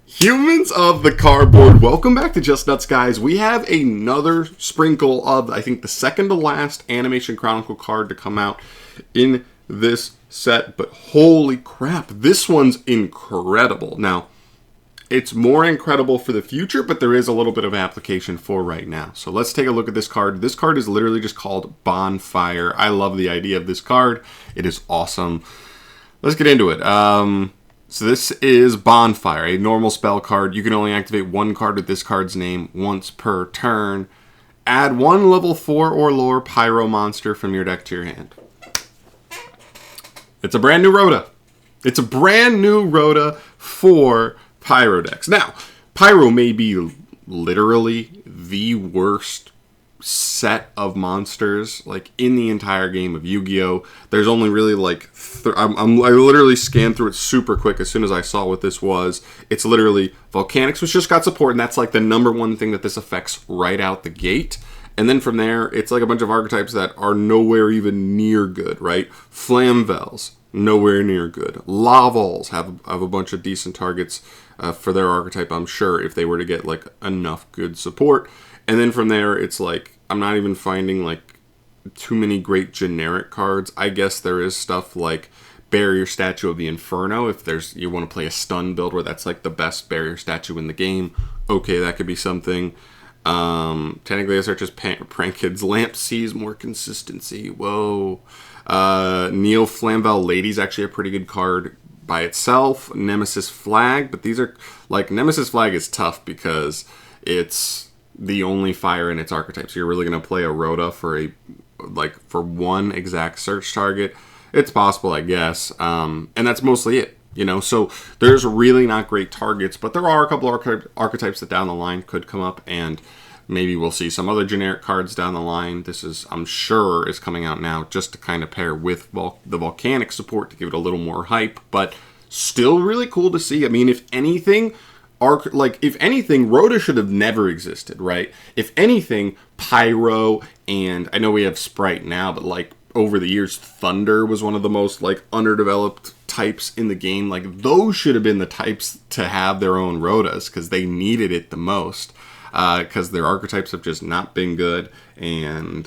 Humans of the cardboard, welcome back to Just Nuts, guys. We have another sprinkle of, I think, the second to last Animation Chronicle card to come out in this set. But holy crap, this one's incredible. Now, it's more incredible for the future, but there is a little bit of application for right now. So let's take a look at this card. This card is literally just called Bonfire. I love the idea of this card. It is awesome. Let's get into it. So this is Bonfire, a normal spell card. You can only activate one card with this card's name once per turn. Add one level 4 or lower Pyro monster from your deck to your hand. It's a brand new ROTA. It's a brand new ROTA for Pyro decks. Now, Pyro may be literally the worst set of monsters like in the entire game of Yu-Gi-Oh. There's only really like I literally scanned through it super quick as soon as I saw what this was. It's literally Volcanics, which just got support, and that's like the number one thing that this affects right out the gate. And then from there, it's like a bunch of archetypes that are nowhere even near good, right? Flamvels, nowhere near good. Lavals have a bunch of decent targets for their archetype, I'm sure, if they were to get like enough good support. And then from there, it's like, I'm not even finding like too many great generic cards. I guess there is stuff like Barrier Statue of the Inferno. If you want to play a stun build where that's like the best barrier statue in the game, okay, that could be something. Technically, I search as Prank Kids. Lamp sees more consistency. Whoa. Neo Flamvel Lady's actually a pretty good card by itself. Nemesis Flag, but these are like Nemesis Flag is tough because it's the only fire in its archetype. So you're really going to play a ROTA for one exact search target. It's possible, I guess. And that's mostly it, you know. So there's really not great targets, but there are a couple of archetypes that down the line could come up, and maybe we'll see some other generic cards down the line. This is, I'm sure, is coming out now just to kind of pair with the Volcanic support to give it a little more hype, but still really cool to see. I mean, if anything, ROTA should have never existed, right? If anything, Pyro, and I know we have Sprite now, but like over the years, Thunder was one of the most like underdeveloped types in the game. Like those should have been the types to have their own ROTAs because they needed it the most. Because their archetypes have just not been good, and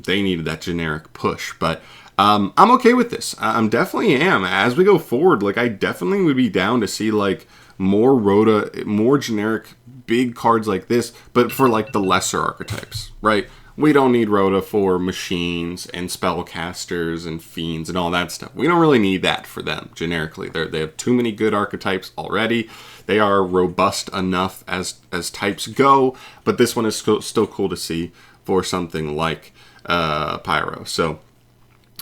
they needed that generic push. But I'm okay with this. I'm definitely am. As we go forward, like I definitely would be down to see like more ROTA, more generic big cards like this, but for like the lesser archetypes, right? We don't need ROTA for machines and spellcasters and fiends and all that stuff. We don't really need that for them generically. They have too many good archetypes already. They are robust enough as types go, but this one is still cool to see for something like Pyro. So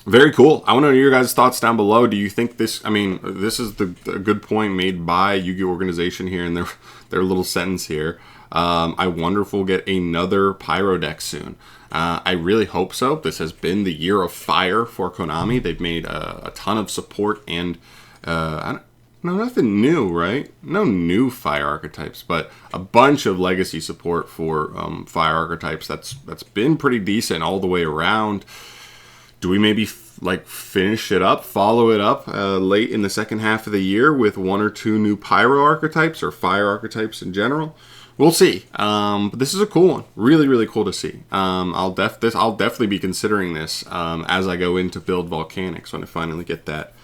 very cool. I want to know your guys' thoughts down below. Do you think this, I mean, this is a good point made by Yu-Gi-Oh! Organization here in their little sentence here. I wonder if we'll get another Pyro deck soon. I really hope so. This has been the year of fire for Konami. They've made a ton of support and, nothing new, right? No new fire archetypes, but a bunch of legacy support for fire archetypes. That's been pretty decent all the way around. Do we maybe finish it up, follow it up late in the second half of the year with one or two new Pyro archetypes or fire archetypes in general? We'll see. But this is a cool one. Really, really cool to see. I'll definitely be considering this as I go into build Volcanics when I finally get that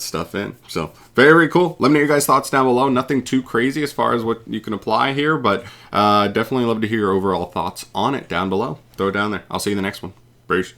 stuff in. So very, very cool. Let me know your guys' thoughts down below. Nothing too crazy as far as what you can apply here, but definitely love to hear your overall thoughts on it down below. Throw it down there. I'll see you in the next one. Peace.